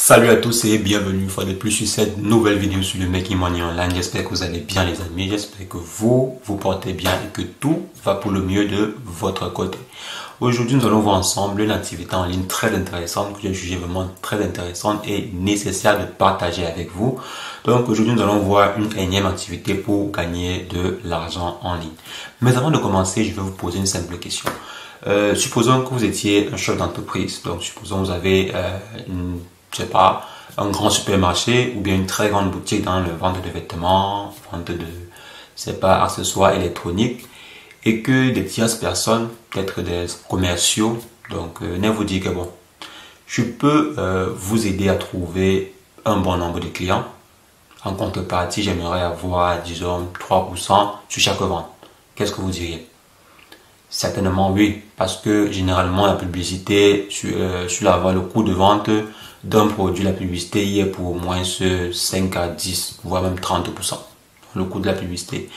Salut à tous et bienvenue une fois de plus sur cette nouvelle vidéo sur le Making Money Online. J'espère que vous allez bien les amis, j'espère que vous portez bien et que tout va pour le mieux de votre côté. Aujourd'hui nous allons voir ensemble une activité en ligne très intéressante que j'ai jugé vraiment très intéressante et nécessaire de partager avec vous. Donc aujourd'hui nous allons voir une énième activité pour gagner de l'argent en ligne. Mais avant de commencer, je vais vous poser une simple question. Supposons que vous étiez un chef d'entreprise, donc supposons que vous avez je sais pas, un grand supermarché ou bien une très grande boutique dans le vente de vêtements, vente de, je sais pas, accessoires électroniques et que des tierces personnes, peut-être des commerciaux, donc venez vous dire que bon, je peux vous aider à trouver un bon nombre de clients. En contrepartie, j'aimerais avoir, disons, 3% sur chaque vente. Qu'est-ce que vous diriez? Certainement oui, parce que généralement la publicité sur le coût de vente d'un produit, la publicité y est pour au moins 5 à 10, voire même 30%, le coût de la publicité.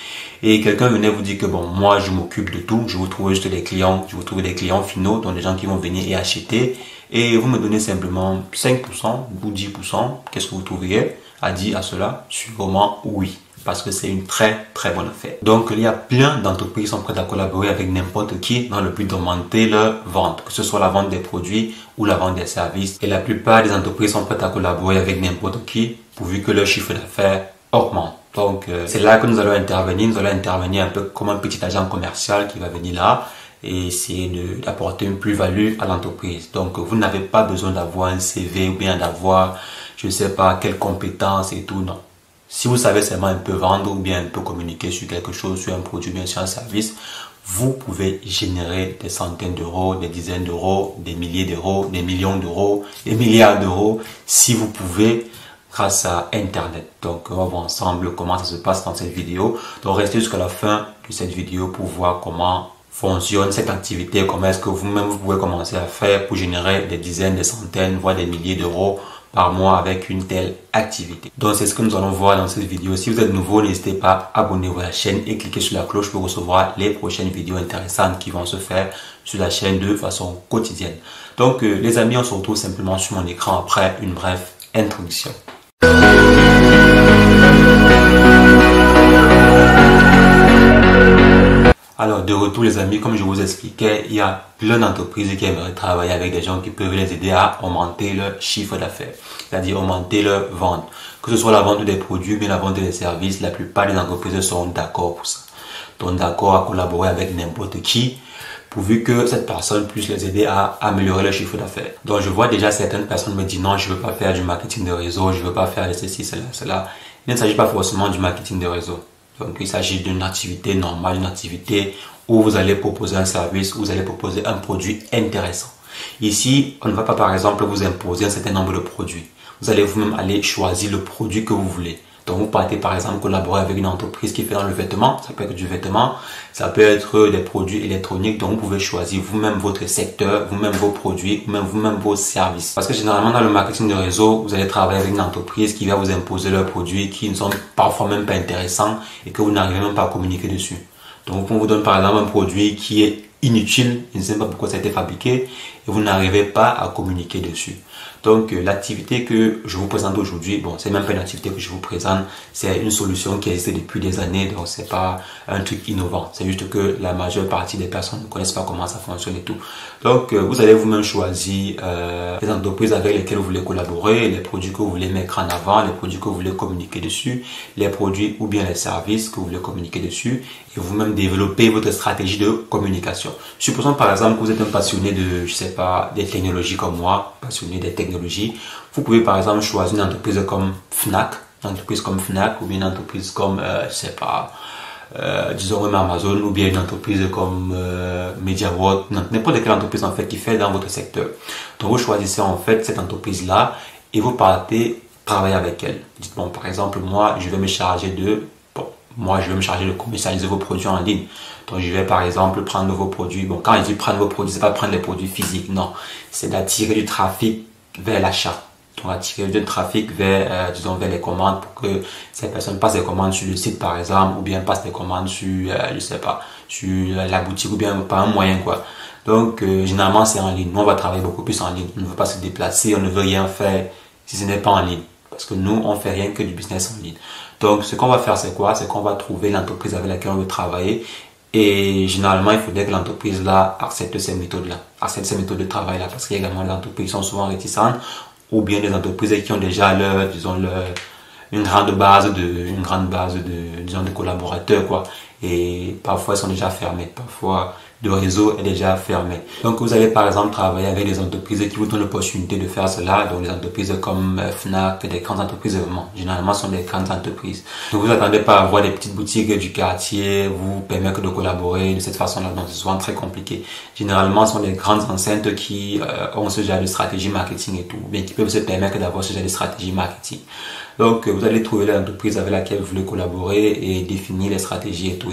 Et quelqu'un venait vous dire que bon, moi je m'occupe de tout, je vous trouve juste des clients, je vous trouve des clients finaux, donc des gens qui vont venir et acheter, et vous me donnez simplement 5% ou 10%, qu'est-ce que vous trouveriez à dire à cela? Sûrement oui. Parce que c'est une très bonne affaire. Donc il y a plein d'entreprises qui sont prêtes à collaborer avec n'importe qui dans le but d'augmenter leur vente, que ce soit la vente des produits ou la vente des services. Et la plupart des entreprises sont prêtes à collaborer avec n'importe qui pourvu que leur chiffre d'affaires augmente. Donc c'est là que nous allons intervenir. Nous allons intervenir un peu comme un petit agent commercial qui va venir là et essayer d'apporter une plus-value à l'entreprise. Donc vous n'avez pas besoin d'avoir un CV ou bien d'avoir je ne sais pas quelles compétences et tout, non. Si vous savez seulement un peu vendre ou bien un peu communiquer sur quelque chose, sur un produit, bien sur un service, vous pouvez générer des centaines d'euros, des dizaines d'euros, des milliers d'euros, des millions d'euros, des milliards d'euros, si vous pouvez, grâce à Internet. Donc, on va voir ensemble comment ça se passe dans cette vidéo. Donc, restez jusqu'à la fin de cette vidéo pour voir comment fonctionne cette activité, comment est-ce que vous-même vous pouvez commencer à faire pour générer des dizaines, des centaines, voire des milliers d'euros par mois avec une telle activité. Donc c'est ce que nous allons voir dans cette vidéo. Si vous êtes nouveau, n'hésitez pas à abonner-vous à la chaîne et cliquez sur la cloche pour recevoir les prochaines vidéos intéressantes qui vont se faire sur la chaîne de façon quotidienne. Donc les amis, on se retrouve simplement sur mon écran après une brève introduction. Alors, de retour les amis, comme je vous expliquais, il y a plein d'entreprises qui aimeraient travailler avec des gens qui peuvent les aider à augmenter leur chiffre d'affaires, c'est-à-dire augmenter leur vente. Que ce soit la vente des produits ou bien la vente des services, la plupart des entreprises sont d'accord pour ça. Donc d'accord à collaborer avec n'importe qui, pourvu que cette personne puisse les aider à améliorer leur chiffre d'affaires. Donc je vois déjà certaines personnes me disent non, je ne veux pas faire du marketing de réseau, je ne veux pas faire ceci, cela. Il ne s'agit pas forcément du marketing de réseau. Donc, il s'agit d'une activité normale, une activité où vous allez proposer un service, où vous allez proposer un produit intéressant. Ici, on ne va pas par exemple vous imposer un certain nombre de produits. Vous allez vous-même aller choisir le produit que vous voulez. Donc, vous partez par exemple collaborer avec une entreprise qui fait dans le vêtement. Ça peut être du vêtement, ça peut être des produits électroniques. Donc, vous pouvez choisir vous-même votre secteur, vous-même vos produits, vous-même vos services. Parce que généralement, dans le marketing de réseau, vous allez travailler avec une entreprise qui va vous imposer leurs produits qui ne sont parfois même pas intéressants et que vous n'arrivez même pas à communiquer dessus. Donc, on vous donne par exemple un produit qui est inutile, je ne sais pas pourquoi ça a été fabriqué et vous n'arrivez pas à communiquer dessus. Donc l'activité que je vous présente aujourd'hui, bon c'est même pas une activité que je vous présente, c'est une solution qui existe depuis des années, donc c'est pas un truc innovant, c'est juste que la majeure partie des personnes ne connaissent pas comment ça fonctionne et tout. Donc vous allez vous-même choisir les entreprises avec lesquelles vous voulez collaborer, les produits que vous voulez mettre en avant, les produits que vous voulez communiquer dessus, les produits ou bien les services que vous voulez communiquer dessus et vous-même développer votre stratégie de communication. Supposons par exemple que vous êtes un passionné de, je sais pas, des technologies comme moi, passionné des technologies. Vous pouvez par exemple choisir une entreprise comme Fnac, ou bien une entreprise comme, je sais pas, disons même Amazon ou bien une entreprise comme MediaWorld, n'importe quelle entreprise en fait qui fait dans votre secteur. Donc vous choisissez en fait cette entreprise là et vous partez travailler avec elle. Dites bon par exemple moi je vais me charger de commercialiser vos produits en ligne. Donc je vais par exemple prendre vos produits. Bon quand je dis prendre vos produits, c'est pas prendre les produits physiques, non, c'est d'attirer du trafic vers l'achat. Donc attirer du trafic vers, disons, vers les commandes pour que ces personnes passent des commandes sur le site par exemple ou bien passent des commandes sur, je sais pas, sur la boutique ou bien par un moyen quoi. Donc généralement c'est en ligne. Nous on va travailler beaucoup plus en ligne. On ne veut pas se déplacer, on ne veut rien faire si ce n'est pas en ligne. Parce que nous, on fait rien que du business en ligne. Donc, ce qu'on va faire, c'est quoi? C'est qu'on va trouver l'entreprise avec laquelle on veut travailler. Et généralement, il faudrait que l'entreprise-là accepte ces méthodes-là, accepte ces méthodes de travail-là. Parce qu'il y a également des entreprises qui sont souvent réticentes, ou bien des entreprises qui ont déjà une grande base disons, de collaborateurs, quoi. Et parfois, ils sont déjà fermés. Parfois, le réseau est déjà fermé. Donc, vous allez par exemple travailler avec des entreprises qui vous donnent l'opportunité de faire cela. Donc, des entreprises comme Fnac, des grandes entreprises vraiment. Généralement, ce sont des grandes entreprises. Donc, vous attendez pas à avoir des petites boutiques du quartier, vous permettre de collaborer de cette façon-là. Donc, c'est souvent très compliqué. Généralement, ce sont des grandes enceintes qui ont ce genre de stratégie marketing et tout. Bien, qui peuvent se permettre d'avoir ce genre de stratégie marketing. Donc, vous allez trouver l'entreprise avec laquelle vous voulez collaborer et définir les stratégies et tout.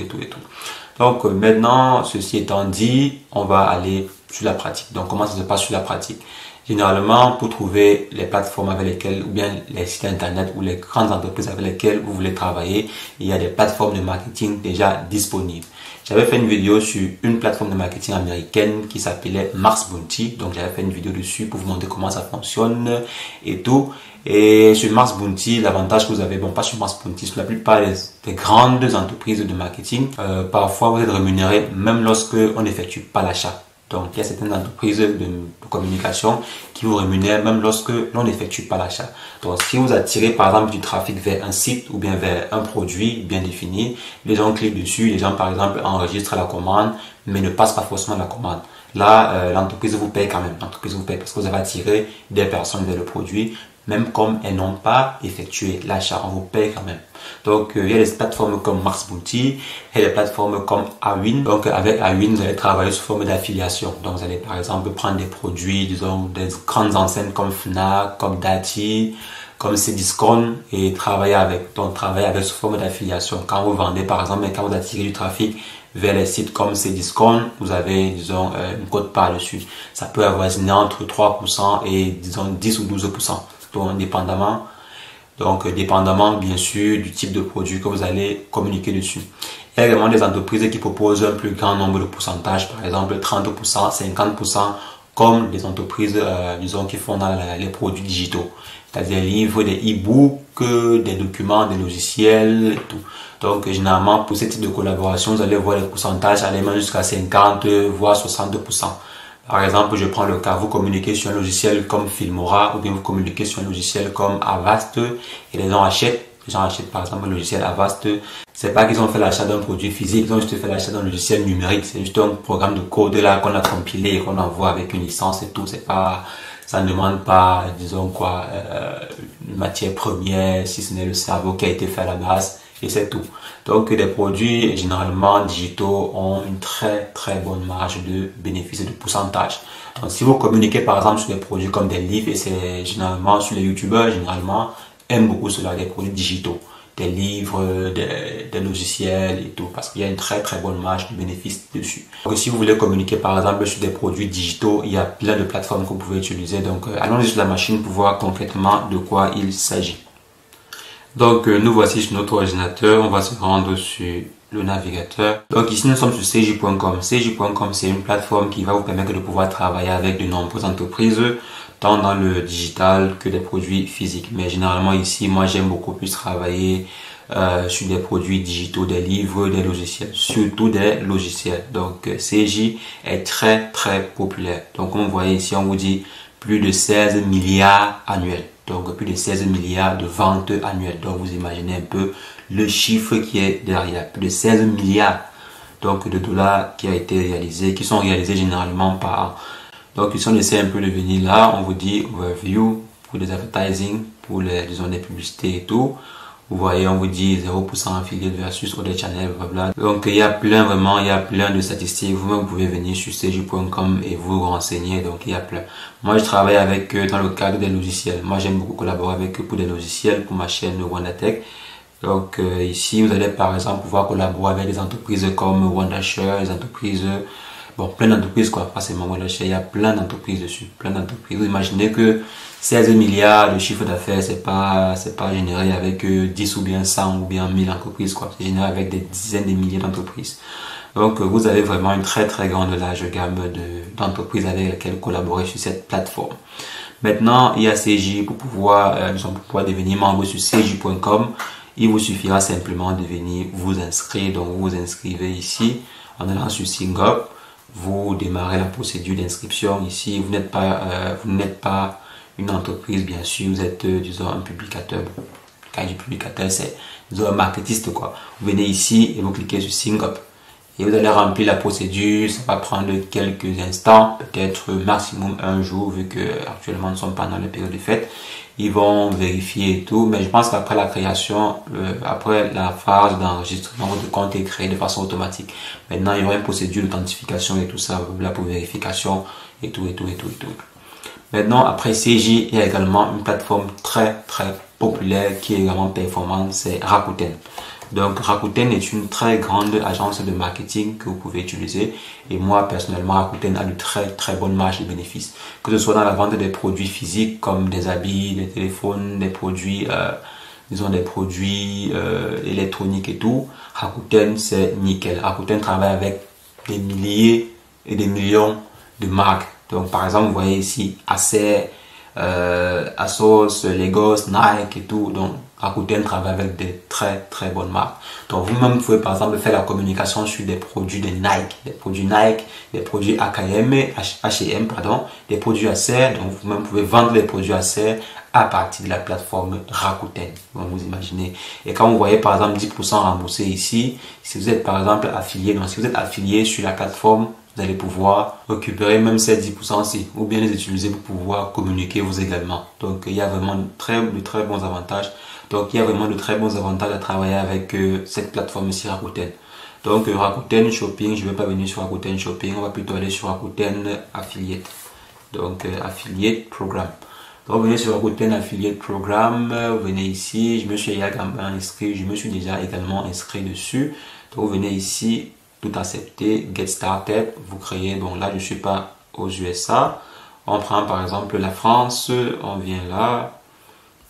Donc, maintenant, ceci étant dit, on va aller sur la pratique. Donc, comment ça se passe sur la pratique? Généralement, pour trouver les plateformes avec lesquelles, ou bien les sites internet ou les grandes entreprises avec lesquelles vous voulez travailler, il y a des plateformes de marketing déjà disponibles. J'avais fait une vidéo sur une plateforme de marketing américaine qui s'appelait Mars Bounty. Donc, j'avais fait une vidéo dessus pour vous montrer comment ça fonctionne et tout. Et sur Mars Bounty, l'avantage que vous avez, bon, pas sur Mars Bounty, sur la plupart des grandes entreprises de marketing, parfois vous êtes rémunéré même lorsque on n'effectue pas l'achat. Donc, il y a certaines entreprises de communication qui vous rémunèrent même lorsque l'on n'effectue pas l'achat. Donc, si vous attirez par exemple du trafic vers un site ou bien vers un produit bien défini, les gens cliquent dessus, les gens par exemple enregistrent la commande, mais ne passent pas forcément la commande. Là, l'entreprise vous paye quand même. L'entreprise vous paye parce que vous avez attiré des personnes vers le produit, même comme elles n'ont pas effectué l'achat, on vous paye quand même. Donc, il y a des plateformes comme Mars Bounty et des plateformes comme Awin. Donc, avec Awin, vous allez travailler sous forme d'affiliation. Donc, vous allez par exemple prendre des produits, disons, des grandes enseignes comme Fnac, comme Darty, comme Cdiscount et travailler avec. Donc, travailler avec sous forme d'affiliation. Quand vous vendez, par exemple, et quand vous attirez du trafic vers les sites comme Cdiscount, vous avez, disons, une cote part dessus. Ça peut avoisiner entre 3% et, disons, 10 ou 12%. Donc, dépendamment bien sûr du type de produit que vous allez communiquer dessus. Il y a également des entreprises qui proposent un plus grand nombre de pourcentages, par exemple 30%, 50%, comme des entreprises, disons, qui font dans les produits digitaux, c'est-à-dire livres, des e-books, des documents, des logiciels, et tout. Donc, généralement, pour ce type de collaboration, vous allez voir les pourcentages aller même jusqu'à 50, voire 60%. Par exemple, je prends le cas, vous communiquez sur un logiciel comme Filmora ou bien vous communiquez sur un logiciel comme Avast et les gens achètent par exemple un logiciel Avast. C'est pas qu'ils ont fait l'achat d'un produit physique, ils ont juste fait l'achat d'un logiciel numérique. C'est juste un programme de code là qu'on a compilé et qu'on envoie avec une licence et tout. C'est pas, ça ne demande pas, disons quoi, une matière première, si ce n'est le cerveau qui a été fait à la base. Et c'est tout. Donc, des produits généralement digitaux ont une très bonne marge de bénéfice et de pourcentage. Donc, si vous communiquez par exemple sur des produits comme des livres, et c'est généralement sur les youtubeurs, généralement aiment beaucoup cela, des produits digitaux, des livres, des logiciels et tout, parce qu'il y a une très bonne marge de bénéfice dessus. Donc, si vous voulez communiquer par exemple sur des produits digitaux, il y a plein de plateformes que vous pouvez utiliser. Donc, allons-y sur la machine pour voir concrètement de quoi il s'agit. Donc, nous voici sur notre ordinateur. On va se rendre sur le navigateur. Donc, ici, nous sommes sur cj.com. cj.com, c'est une plateforme qui va vous permettre de pouvoir travailler avec de nombreuses entreprises, tant dans le digital que des produits physiques. Mais généralement, ici, moi, j'aime beaucoup plus travailler sur des produits digitaux, des livres, des logiciels, surtout des logiciels. Donc, CJ est très populaire. Donc, comme vous voyez ici, on vous dit plus de 16 milliards annuels. Donc, plus de 16 milliards de ventes annuelles. Donc, vous imaginez un peu le chiffre qui est derrière. Plus de 16 milliards donc, de dollars qui sont réalisés généralement par an. Donc, ici, on essaie un peu de venir là. On vous dit review pour les advertising, pour les publicités et tout. Vous voyez, on vous dit 0% affiliate versus other channel, blablabla. Donc, il y a plein de statistiques. Vous-même, vous pouvez venir sur cj.com et vous renseigner. Donc, il y a plein. Moi, je travaille avec eux dans le cadre des logiciels. Moi, j'aime beaucoup collaborer avec eux pour des logiciels, pour ma chaîne WandaTech. Donc, ici, vous allez par exemple pouvoir collaborer avec des entreprises comme WandaShare, des entreprises, bon, plein d'entreprises, quoi. Pas seulement WandaShare, il y a plein d'entreprises dessus. Plein d'entreprises. Vous imaginez que 16 milliards de chiffre d'affaires, c'est pas généré avec 10 ou bien 100 ou bien 1000 entreprises, quoi. C'est généré avec des dizaines de milliers d'entreprises. Donc, vous avez vraiment une très grande large gamme d'entreprises avec lesquelles collaborer sur cette plateforme. Maintenant, il y a CJ pour pouvoir, devenir membre sur cj.com. Il vous suffira simplement de venir vous inscrire. Donc, vous vous inscrivez ici en allant sur Sign Up. Vous démarrez la procédure d'inscription ici. Vous n'êtes pas une entreprise, bien sûr. Vous êtes, disons, un publicateur. Quand je dis publicateur, c'est, disons, un marketiste, quoi. Vous venez ici et vous cliquez sur Sign Up. Et vous allez remplir la procédure, ça va prendre quelques instants, peut-être maximum un jour, vu que actuellement nous sommes pendant la période de fête. Ils vont vérifier et tout, mais je pense qu'après la création, après la phase d'enregistrement, votre compte est créé de façon automatique. Maintenant, il y aura une procédure d'authentification et tout ça, là pour vérification et tout. Maintenant, après CJ, il y a également une plateforme très populaire qui est également performante, c'est Rakuten. Donc Rakuten est une très grande agence de marketing que vous pouvez utiliser. Et moi personnellement, Rakuten a de très bonnes marges de bénéfices. Que ce soit dans la vente des produits physiques comme des habits, des téléphones, des produits, électroniques et tout. Rakuten c'est nickel. Rakuten travaille avec des milliers et des millions de marques. Donc par exemple, vous voyez ici Acer, Asos, Legos, Nike et tout. Donc Rakuten travaille avec des très bonnes marques. Donc vous-même vous pouvez par exemple faire la communication sur des produits de Nike, des produits H&M, des produits Acer. Donc vous-même pouvez vendre les produits Acer à partir de la plateforme Rakuten. Donc vous imaginez. Et quand vous voyez par exemple 10% remboursé ici, si vous êtes par exemple affilié, donc si vous êtes affilié sur la plateforme, vous allez pouvoir récupérer même ces 10% ou bien les utiliser pour pouvoir communiquer vous également. Donc il y a vraiment de très bons avantages. Donc il y a vraiment de très bons avantages à travailler avec cette plateforme ici Rakuten. Donc Rakuten Shopping, je ne vais pas venir sur Rakuten Shopping, on va plutôt aller sur Rakuten Affiliate. Donc Affiliate Programme. Donc vous venez sur Rakuten Affiliate Programme, vous venez ici, je me suis déjà également inscrit dessus. Donc vous venez ici, tout accepter, Get Started, vous créez, donc là je ne suis pas aux USA. On prend par exemple la France, on vient là.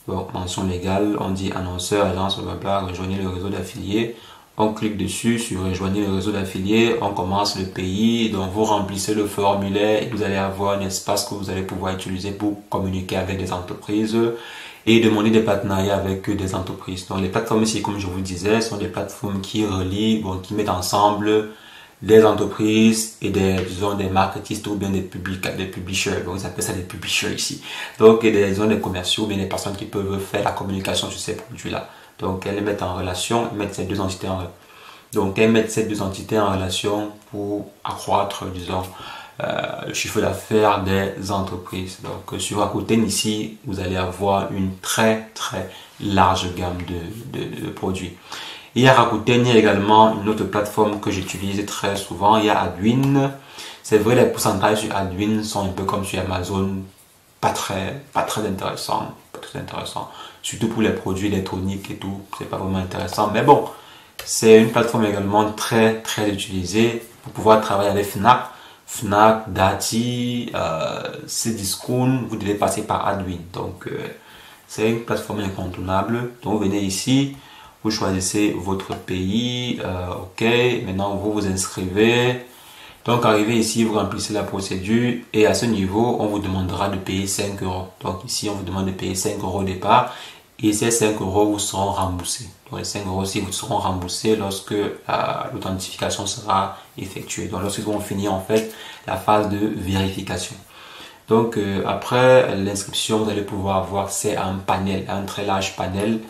Bon, mention légale, on dit annonceur, agence, blablabla, rejoignez le réseau d'affiliés. On clique dessus sur rejoignez le réseau d'affiliés, on commence le pays, donc vous remplissez le formulaire et vous allez avoir un espace que vous allez pouvoir utiliser pour communiquer avec des entreprises et demander des partenariats avec des entreprises. Donc les plateformes ici, comme je vous disais, sont des plateformes qui relient, qui mettent ensemble des entreprises et des marketistes ou bien des publishers. Donc ils appellent ça des publishers ici. Donc des commerciaux ou bien des personnes qui peuvent faire la communication sur ces produits-là. Donc elles les mettent en relation, elles mettent ces deux entités en relation pour accroître, le chiffre d'affaires des entreprises. Donc sur Rakuten ici, vous allez avoir une très large gamme de produits. Il y a Rakuten, il y a également une autre plateforme que j'utilise très souvent, il y a Adwin. C'est vrai, les pourcentages sur Adwin sont un peu comme sur Amazon, pas très intéressant, surtout pour les produits électroniques et tout, c'est pas vraiment intéressant. Mais bon, c'est une plateforme également très utilisée pour pouvoir travailler avec Fnac, Darty, Cdiscount, vous devez passer par Adwin. Donc c'est une plateforme incontournable. Donc vous venez ici. Vous choisissez votre pays, ok, maintenant vous vous inscrivez. Donc arrivé ici, vous remplissez la procédure et à ce niveau, on vous demandera de payer 5 euros. Donc ici, on vous demande de payer 5 euros au départ et ces 5 euros vous seront remboursés. Donc les 5 euros aussi vous seront remboursés lorsque l'authentification sera effectuée. Donc lorsqu'ils vont finir en fait la phase de vérification. Donc après l'inscription, vous allez pouvoir avoir un très large panel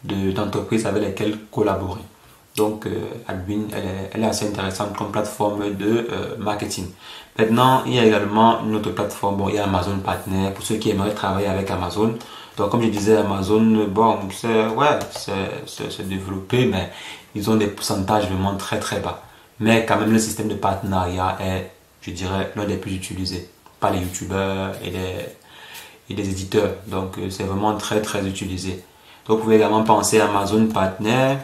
d'entreprises avec lesquelles collaborer. Donc Adwin, elle est assez intéressante comme plateforme de marketing. Maintenant, il y a également une autre plateforme, il y a Amazon Partner, pour ceux qui aimeraient travailler avec Amazon. Donc comme je disais, Amazon, c'est développé, mais ils ont des pourcentages vraiment très bas. Mais quand même, le système de partenariat est, je dirais, l'un des plus utilisés par les youtubeurs et les éditeurs. Donc c'est vraiment très utilisé. Donc vous pouvez également penser à Amazon Partner,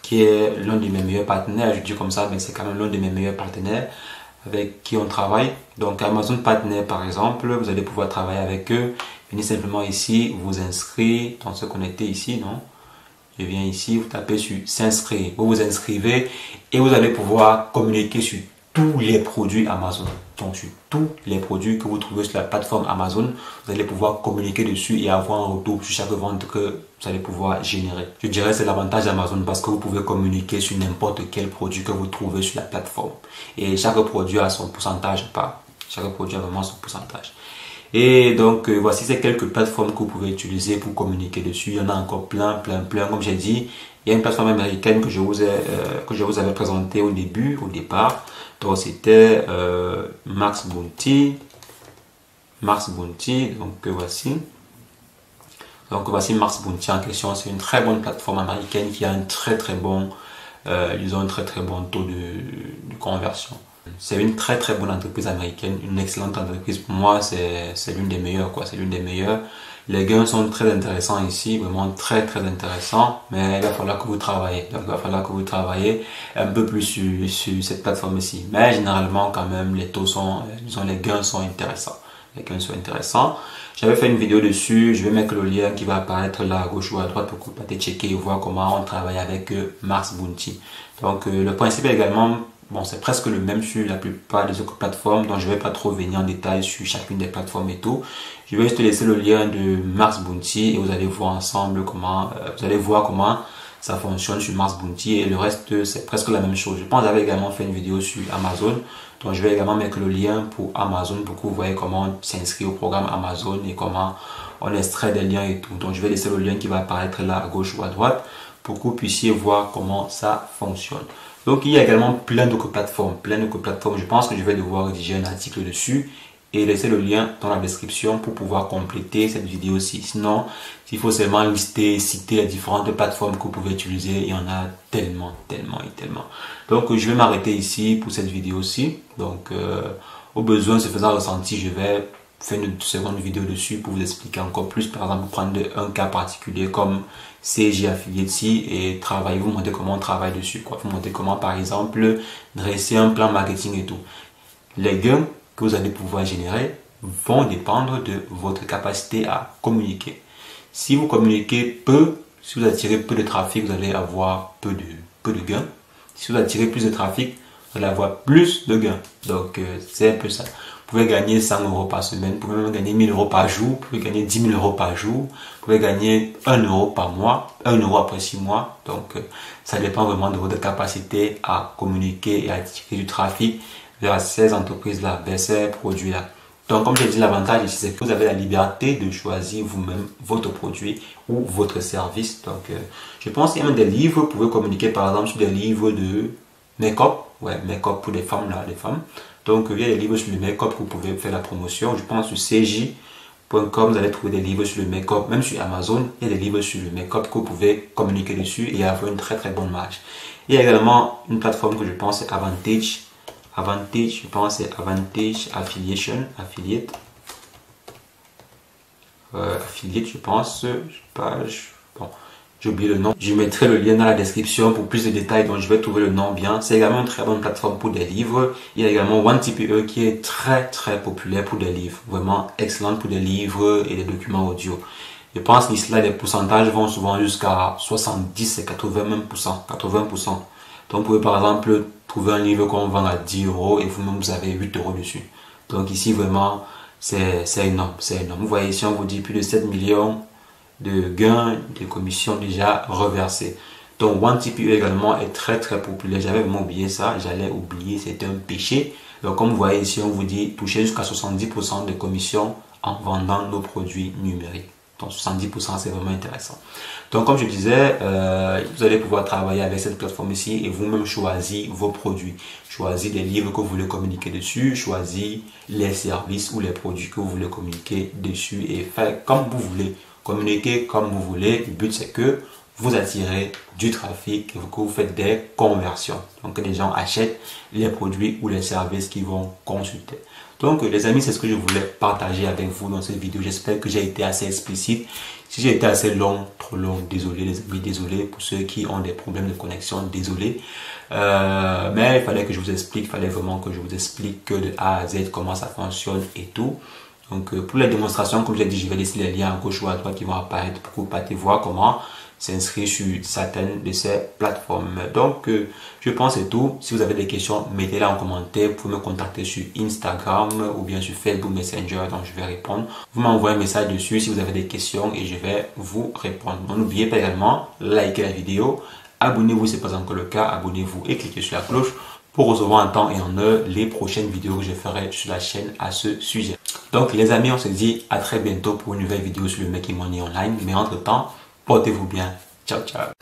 qui est l'un de mes meilleurs partenaires, je dis comme ça, mais c'est quand même l'un de mes meilleurs partenaires avec qui on travaille. Donc Amazon Partner par exemple, vous allez pouvoir travailler avec eux. Venez simplement ici, vous inscrire, donc se connecter ici, non? Je viens ici, vous tapez sur s'inscrire, vous vous inscrivez et vous allez pouvoir communiquer sur tous les produits Amazon. Donc sur tous les produits que vous trouvez sur la plateforme Amazon, vous allez pouvoir communiquer dessus et avoir un retour sur chaque vente que vous allez pouvoir générer. Je dirais que c'est l'avantage d'Amazon parce que vous pouvez communiquer sur n'importe quel produit que vous trouvez sur la plateforme. Et chaque produit a son pourcentage, pas. Chaque produit a vraiment son pourcentage. Et donc, voici ces quelques plateformes que vous pouvez utiliser pour communiquer dessus. Il y en a encore plein. Comme j'ai dit, il y a une plateforme américaine que je vous avais présentée au départ. Donc, c'était Mars Bounty. Donc, voici. Donc, voici Mars Bounty en question. C'est une très bonne plateforme américaine qui a un très bon, taux de conversion. C'est une très bonne entreprise américaine, une excellente entreprise. Pour moi, c'est l'une des meilleures, quoi. C'est l'une des meilleures. Les gains sont très intéressants ici, vraiment très intéressants. Mais il va falloir que vous travaillez. Donc, il va falloir que vous travaillez un peu plus sur cette plateforme ici. Mais généralement, quand même, les gains sont intéressants. Les gains sont intéressants. J'avais fait une vidéo dessus. Je vais mettre le lien qui va apparaître là à gauche ou à droite pour que vous puissiez checker et voir comment on travaille avec Mars Bounty. Donc, le principe est également, bon, c'est presque le même sur la plupart des autres plateformes, donc je ne vais pas trop venir en détail sur chacune des plateformes et tout. Je vais juste laisser le lien de Mars Bounty et vous allez voir ensemble comment, ça fonctionne sur Mars Bounty et le reste, c'est presque la même chose. Je pense que j'avais également fait une vidéo sur Amazon, donc je vais également mettre le lien pour Amazon pour que vous voyez comment s'inscrire au programme Amazon et comment on extrait des liens et tout. Donc je vais laisser le lien qui va apparaître là à gauche ou à droite pour que vous puissiez voir comment ça fonctionne. Donc il y a également plein d'autres plateformes. Je pense que je vais devoir rédiger un article dessus et laisser le lien dans la description pour pouvoir compléter cette vidéo-ci. Sinon, il faut seulement citer les différentes plateformes que vous pouvez utiliser. Il y en a tellement. Donc je vais m'arrêter ici pour cette vidéo-ci. Donc au besoin, se faisant ressenti, je vais faire une seconde vidéo dessus pour vous expliquer encore plus. Par exemple, prendre un cas particulier comme CJ Affiliate et vous montrer comment on travaille dessus, quoi. Vous montrer comment, par exemple, dresser un plan marketing et tout. Les gains que vous allez pouvoir générer vont dépendre de votre capacité à communiquer. Si vous communiquez peu, si vous attirez peu de trafic, vous allez avoir peu de gains. Si vous attirez plus de trafic, vous allez avoir plus de gains. Donc, c'est un peu ça. Vous pouvez gagner 100 € par semaine, vous pouvez même gagner 1000 € par jour, vous pouvez gagner 10 000 € par jour, vous pouvez gagner 1 € par mois, 1 € après 6 mois. Donc, ça dépend vraiment de votre capacité à communiquer et à attirer du trafic vers ces entreprises-là, vers ces produits-là. Donc, comme j'ai dit, l'avantage ici, c'est que vous avez la liberté de choisir vous-même votre produit ou votre service. Donc, je pense qu'il y a même des livres, vous pouvez communiquer par exemple sur des livres de make-up, make-up pour les femmes, là, les femmes. Donc, il y a des livres sur le make-up que vous pouvez faire la promotion. Je pense sur cj.com, vous allez trouver des livres sur le make-up. Même sur Amazon, il y a des livres sur le make-up que vous pouvez communiquer dessus et avoir une très bonne marge. Il y a également une plateforme que je pense c'est Advantage. Je pense c'est Advantage Affiliate. Affiliate, je pense. Bon, j'ai oublié le nom. Je mettrai le lien dans la description pour plus de détails, donc je vais trouver le nom bien. C'est également une très bonne plateforme pour des livres. Il y a également OneTPE qui est très populaire pour des livres. Vraiment excellente pour des livres et des documents audio. Je pense qu'ici là, les pourcentages vont souvent jusqu'à 70 et 80 même %. Donc, vous pouvez par exemple trouver un livre qu'on vend à 10 € et vous-même vous avez 8 € dessus. Donc ici vraiment, c'est énorme. Vous voyez ici, on vous dit plus de 7 millions de gains de commissions déjà reversés. Donc OneTPE également est très populaire. J'avais vraiment oublié ça, c'était un péché. Donc comme vous voyez ici, on vous dit toucher jusqu'à 70% de commissions en vendant nos produits numériques. Donc 70%, c'est vraiment intéressant. Donc comme je disais, vous allez pouvoir travailler avec cette plateforme ici et vous-même choisir vos produits. Choisir les livres que vous voulez communiquer dessus, choisir les services ou les produits que vous voulez communiquer dessus et faire comme vous voulez. Communiquer comme vous voulez. Le but c'est que vous attirez du trafic et que vous faites des conversions. Donc que les gens achètent les produits ou les services qu'ils vont consulter. Donc les amis, c'est ce que je voulais partager avec vous dans cette vidéo. J'espère que j'ai été assez explicite. Si j'ai été assez long, trop long, désolé les amis, désolé pour ceux qui ont des problèmes de connexion, désolé. Mais il fallait que je vous explique, il fallait vraiment que je vous explique de A à Z comment ça fonctionne et tout. Donc pour les démonstrations, comme j'ai dit, je vais laisser les liens à gauche ou à droite qui vont apparaître pour que vous puissiez voir comment s'inscrire sur certaines de ces plateformes. Donc, je pense c'est tout. Si vous avez des questions, mettez-les en commentaire. Vous pouvez me contacter sur Instagram ou bien sur Facebook Messenger, donc je vais répondre. Vous m'envoyez un message dessus si vous avez des questions et je vais vous répondre. N'oubliez pas également, likez la vidéo, abonnez-vous si ce n'est pas encore le cas, abonnez-vous et cliquez sur la cloche pour recevoir en temps et en heure les prochaines vidéos que je ferai sur la chaîne à ce sujet. Donc les amis, on se dit à très bientôt pour une nouvelle vidéo sur le Making Money Online. Mais entre temps, portez-vous bien. Ciao, ciao.